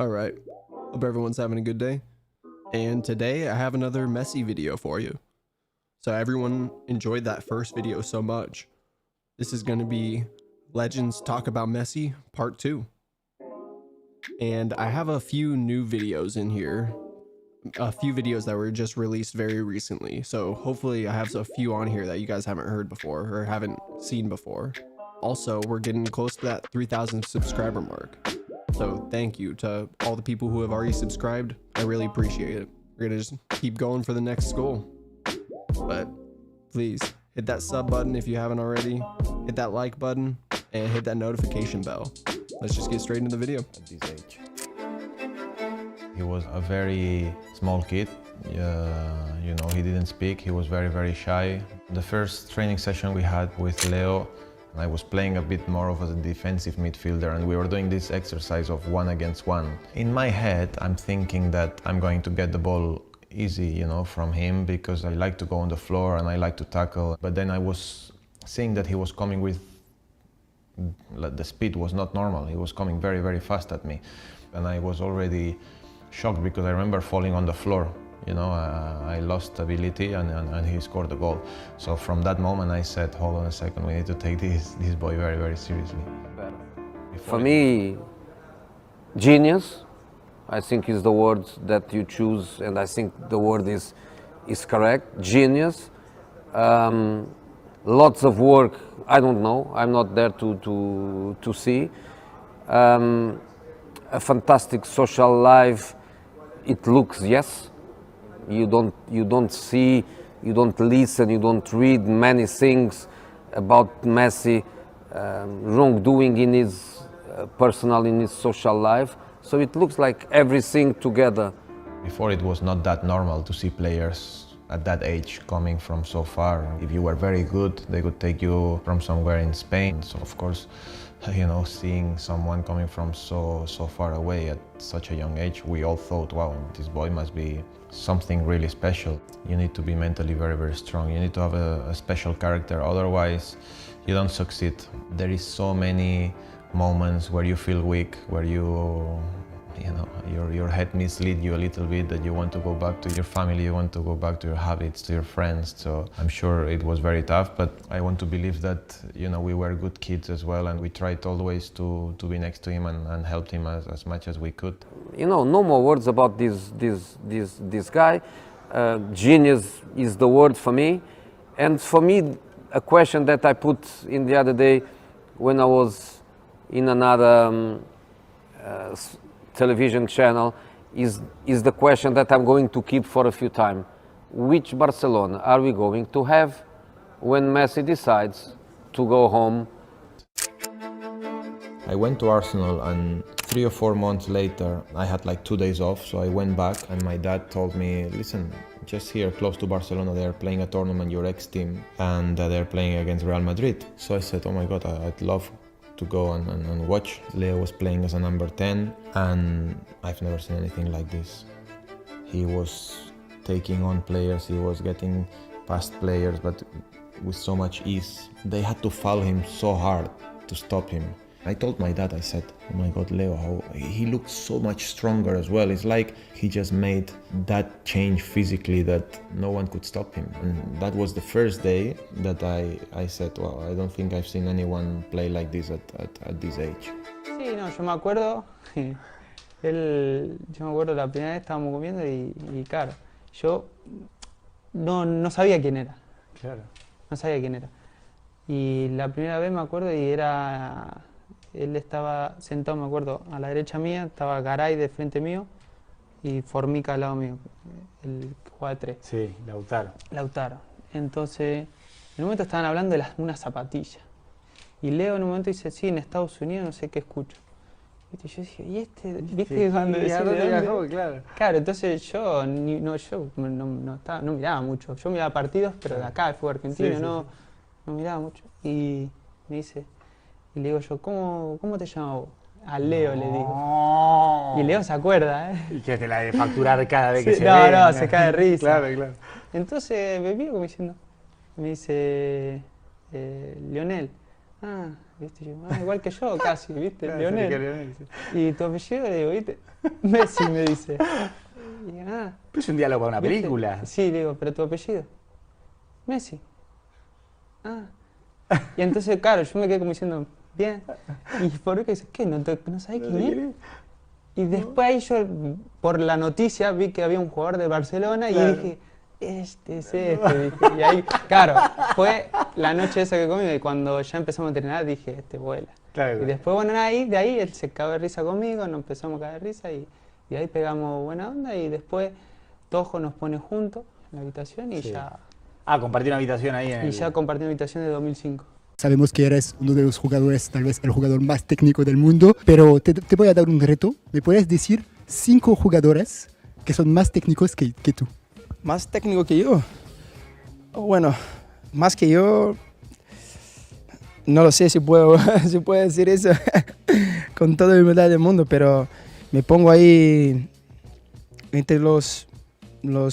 Alright, hope everyone's having a good day. And today I have another Messi video for you. So everyone enjoyed that first video so much. This is going to be Legends Talk About Messi Part 2. And I have a few new videos in here. A few videos that were just released very recently. So hopefully I have a few on here that you guys haven't heard before or haven't seen before. Also, we're getting close to that 3,000 subscriber mark. So thank you to all the people who have already subscribed. I really appreciate it. We're gonna just keep going for the next goal. But please hit that sub button if you haven't already. Hit that like button and hit that notification bell. Let's just get straight into the video. At this age, he was a very small kid. You know, he didn't speak. He was very shy. The first training session we had with Leo, I was playing a bit more of a defensive midfielder, and we were doing this exercise of 1 against 1. In my head, I'm thinking that I'm going to get the ball easy, you know, from him, because I like to go on the floor and I like to tackle. But then I was seeing that he was coming with, the speed was not normal. He was coming very fast at me. And I was already shocked because I remember falling on the floor. You know, I lost stability and he scored the goal. So from that moment I said, hold on a second, we need to take this boy very seriously. For me, genius, I think is the word that you choose, and I think the word is correct, genius. Lots of work, I don't know, I'm not there to see. A fantastic social life, it looks, yes. You don't see, you don't listen, you don't read many things about Messi wrongdoing in his personal, in his social life. So it looks like everything together. Before it was not that normal to see players at that age coming from so far. If you were very good, they could take you from somewhere in Spain. So of course, you know, seeing someone coming from so far away at such a young age, we all thought, wow, this boy must be something really special. You need to be mentally very strong. You need to have a special character, otherwise you don't succeed. There is so many moments where you feel weak, where you know, your head mislead you a little bit, that you want to go back to your family, you want to go back to your habits, to your friends. So I'm sure it was very tough, but I want to believe that, you know, we were good kids as well, and we tried always to be next to him and help him as much as we could. You know, no more words about this guy. Genius is the word for me. And for me, a question that I put in the other day when I was in another television channel is the question that I'm going to keep for a few times. Which Barcelona are we going to have when Messi decides to go home? I went to Arsenal, and 3 or 4 months later I had like 2 days off, so I went back and my dad told me, listen, just here close to Barcelona they're playing a tournament, your ex-team, and they're playing against Real Madrid. So I said, oh my god, I'd love to go and watch. Leo was playing as a number 10, and I've never seen anything like this. He was taking on players, he was getting past players, but with so much ease. They had to foul him so hard to stop him. I told my dad, I said, oh my god, Leo, he looks so much stronger as well. It's like he just made that change physically that no one could stop him. And that was the first day that I said, wow, I don't think I've seen anyone play like this at this age. Sí, no, yo me acuerdo, yo me acuerdo la primera vez estábamos comiendo y claro, yo no sabía quién era. Claro. No sabía quién era. Y la primera vez me acuerdo y era... Él estaba sentado, me acuerdo, a la derecha mía, estaba Garay de frente mío y Formica al lado mío, el que juega de 3. Sí, Lautaro. Entonces, en un momento estaban hablando de unas zapatillas. Y Leo en un momento dice, sí, en Estados Unidos no sé qué escucho. ¿Viste? Yo dije, ¿y este? ¿Viste sí, cuando decía de dónde? viajó, claro. Claro, entonces yo no miraba mucho. Yo miraba partidos, pero de acá, de fútbol argentino, no miraba mucho. Y me dice... Y le digo yo, ¿cómo te llamas vos? A Leo le digo. Y Leo se acuerda, ¿eh? Y que te la de facturar cada vez que sí, se ve. No, se cae de risa. Claro. Entonces me vio como diciendo, me dice, Lionel. Ah, ¿viste? Yo, igual que yo casi, ¿viste? Claro, Lionel. Lionel sí. Y tu apellido le digo, ¿viste? Messi me dice. Y, ah, Pero es un diálogo para una ¿viste? película. Sí, le digo, pero tu apellido. Messi. Ah. Y entonces, claro, yo me quedé como diciendo, bien. Y por qué dice, ¿qué? ¿No sabés quién es? Y después ahí yo, por la noticia, vi que había un jugador de Barcelona y dije, este es este. Dije. Y ahí, claro, fue la noche esa que comí y cuando ya empezamos a entrenar dije, este vuela. Claro. Y después, bueno, de ahí él se cagó de risa conmigo, nos empezamos a cagar de risa y ahí pegamos buena onda y después Tojo nos pone juntos en la habitación y Sí. ya, Ah, compartí una habitación ahí en y ya compartimos habitación de 2005. Sabemos que eres uno de los jugadores, tal vez el jugador más técnico del mundo, pero te voy a dar un reto. ¿Me puedes decir 5 jugadores que son más técnicos que tú? Más técnico que yo. Bueno, más que yo, no lo sé si puedo, si puedo decir eso con toda la humildad del mundo, pero me pongo ahí entre los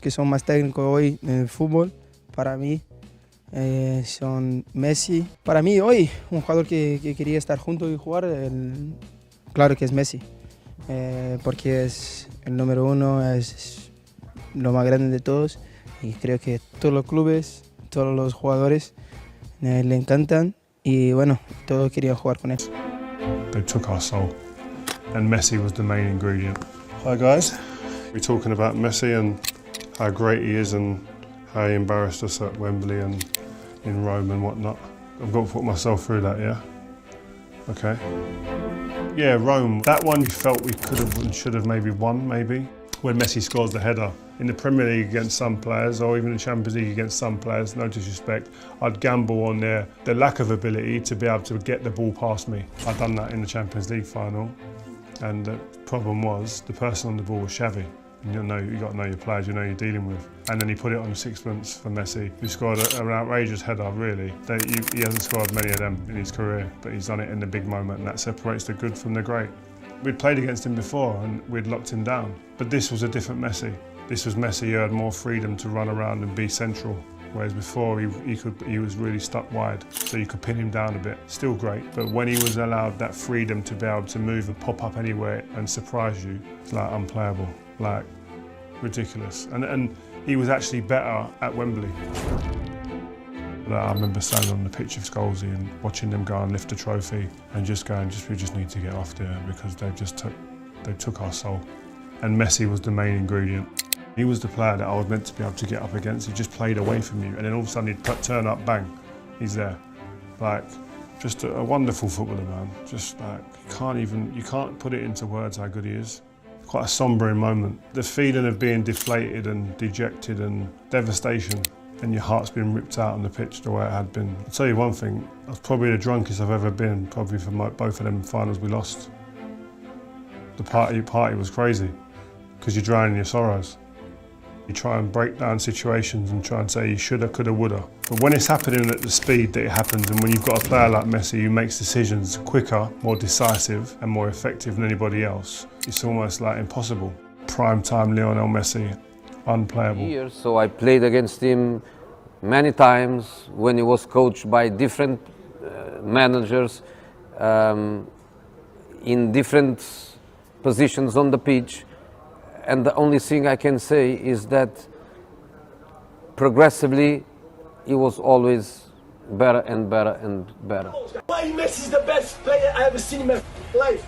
que son más técnicos hoy en el fútbol, para mí. Son Messi. Para mí hoy, un jugador que quería estar junto y jugar, claro que es Messi. Porque es el número 1, es lo más grande de todos. Y creo que todos los clubes, todos los jugadores le encantan. Y bueno, todos querían jugar con él. They took our soul, and Messi was the main ingredient. Hi guys, we're talking about Messi and how great he is and how he embarrassed us at Wembley and in Rome and whatnot. I've got to put myself through that, yeah? Okay. Yeah, Rome, that one you felt we could have and should have maybe won, maybe. When Messi scores the header. In the Premier League against some players, or even the Champions League against some players, no disrespect, I'd gamble on their lack of ability to be able to get the ball past me. I'd done that in the Champions League final, and the problem was the person on the ball was Xavi. And you got to know your players, you know you're dealing with. And then he put it on sixpence for Messi, who scored an outrageous header, really. He hasn't scored many of them in his career, but he's done it in the big moment, and that separates the good from the great. We'd played against him before, and we'd locked him down. But this was a different Messi. This was Messi who had more freedom to run around and be central, whereas before he was really stuck wide, so you could pin him down a bit. Still great, but when he was allowed that freedom to be able to move and pop up anywhere and surprise you, it's like unplayable. Like, ridiculous. And he was actually better at Wembley. I remember standing on the pitch of Scholesy and watching them go and lift a trophy and just going, we just need to get off there because they took our soul. And Messi was the main ingredient. He was the player that I was meant to be able to get up against. He just played away from you, and then all of a sudden he'd turn up, bang, he's there. Like, just a wonderful footballer, man. Just like, you can't put it into words how good he is. Quite a sombering moment. The feeling of being deflated and dejected and devastation, and your heart's been ripped out on the pitch the way it had been. I'll tell you one thing, I was probably the drunkest I've ever been, probably for both of them finals we lost. The party was crazy, because you're drowning your sorrows. You try and break down situations and try and say you shoulda, coulda, woulda. But when it's happening at the speed that it happens, and when you've got a player like Messi who makes decisions quicker, more decisive and more effective than anybody else, it's almost like impossible. Prime time Lionel Messi, unplayable. Years, so I played against him many times when he was coached by different managers in different positions on the pitch. And the only thing I can say is that progressively he was always better and better and better. Why Messi is the best player I ever seen in my life?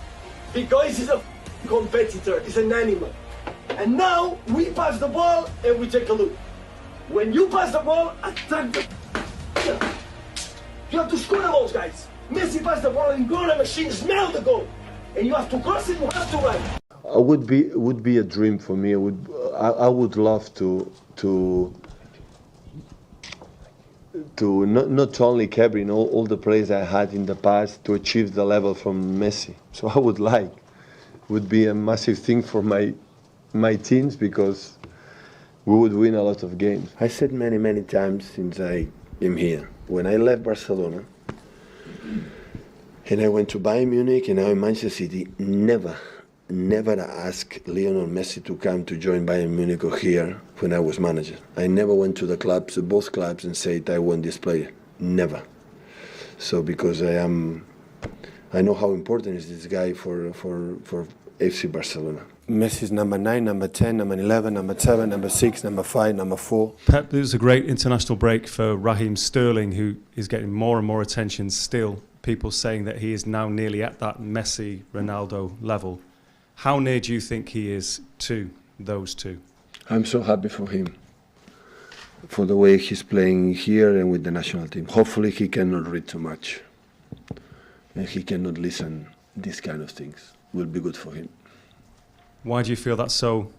Because he's a competitor, he's an animal. And now we pass the ball and we take a look. When you pass the ball, attack the... You have to score the goals, guys. Messi passed the ball and goal machine smell the goal. And you have to cross it, you have to run. Would be a dream for me. I would love to not only carry all the players I had in the past to achieve the level from Messi. So I would be a massive thing for my teams because we would win a lot of games. I said many times since I am here. When I left Barcelona and I went to Bayern Munich and now in Manchester City, never asked Lionel Messi to come to join Bayern Munich or here when I was manager. I never went to the clubs, both clubs, and said I want this player. Never. So because I know how important is this guy for FC Barcelona. Messi's number 9, number 10, number 11, number 7, number 6, number 5, number 4. Pep, there was a great international break for Raheem Sterling, who is getting more and more attention still. People saying that he is now nearly at that Messi, Ronaldo level. How near do you think he is to those two? I'm so happy for him, for the way he's playing here and with the national team. Hopefully he cannot read too much and he cannot listen these kind of things. Will be good for him. Why do you feel that's so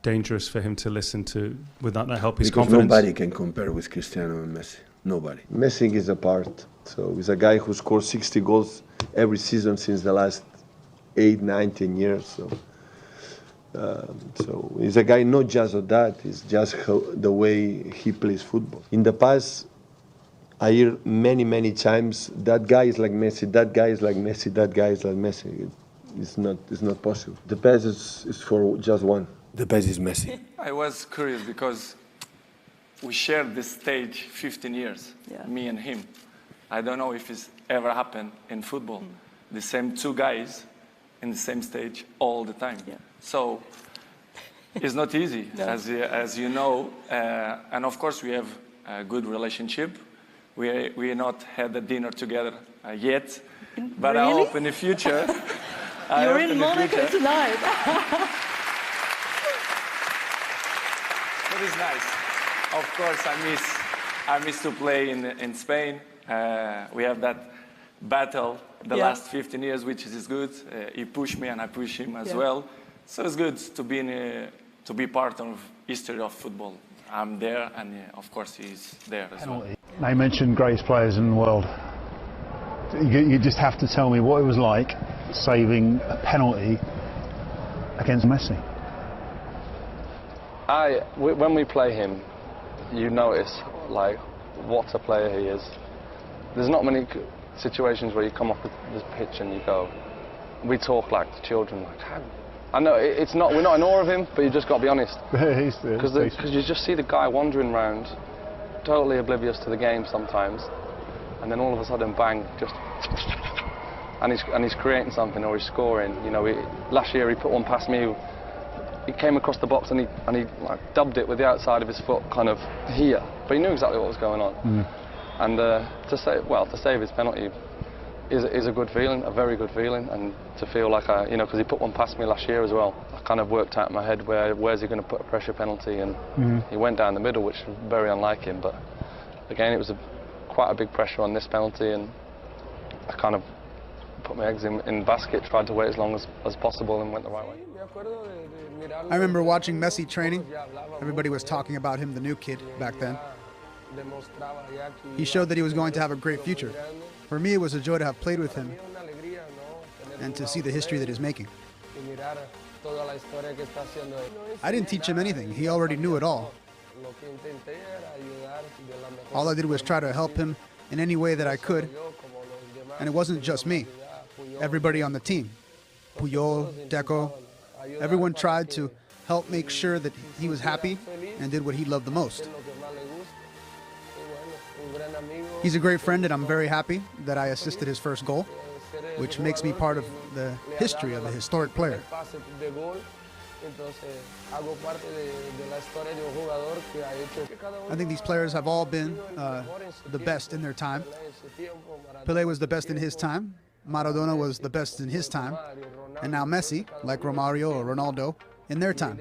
dangerous for him to listen to? Would that not help his Because confidence? nobody can compare with Cristiano and Messi. Nobody. Messi is a part. So he's a guy who scores 60 goals every season since the last 8, 9, 10 years. So he's a guy not just of that. It's just the way he plays football. In the past, I hear many times that guy is like Messi. That guy is like Messi. That guy is like Messi. It's not possible. The best is for just one. The best is Messi. I was curious because we shared this stage 15 years, me and him. I don't know if it's ever happened in football. The same two guys in the same stage all the time. So it's not easy, as you know. And of course, we have a good relationship. We not had a dinner together yet, but Really? I hope in the future. You're in Monaco tonight. But it's nice. Of course, I miss to play in Spain. We have that battle the last 15 years, which is good. He pushed me and I push him as well. So it's good to be part of history of football. I'm there, and of course he's there as well. They mentioned greatest players in the world. You just have to tell me what it was like saving a penalty against Messi. When we play him, you notice like what a player he is. There's not many situations where you come off the pitch and you go, we talk like the children, like how. I know it's not. We're not in awe of him, but you just got to be honest. Because you just see the guy wandering around, totally oblivious to the game sometimes, and then all of a sudden, bang, just. And he's creating something, or he's scoring. You know, last year he put one past me. He came across the box and he like dubbed it with the outside of his foot, kind of here. But he knew exactly what was going on. And to save his penalty is a good feeling, a very good feeling. And to feel like because he put one past me last year as well. I kind of worked out in my head where's he going to put a pressure penalty, and he went down the middle, which was very unlike him. But again, it was quite a big pressure on this penalty, and I kind of put my eggs in the basket, tried to wait as long as possible, and went the right way. I remember watching Messi training. Everybody was talking about him, the new kid, back then. He showed that he was going to have a great future. For me, it was a joy to have played with him and to see the history that he's making. I didn't teach him anything. He already knew it all. All I did was try to help him in any way that I could. And it wasn't just me. Everybody on the team, Puyol, Deco, everyone tried to help make sure that he was happy and did what he loved the most. He's a great friend, and I'm very happy that I assisted his first goal, which makes me part of the history of a historic player. I think these players have all been the best in their time. Pelé was the best in his time. Maradona was the best in his time. And now Messi, like Romario or Ronaldo, in their time.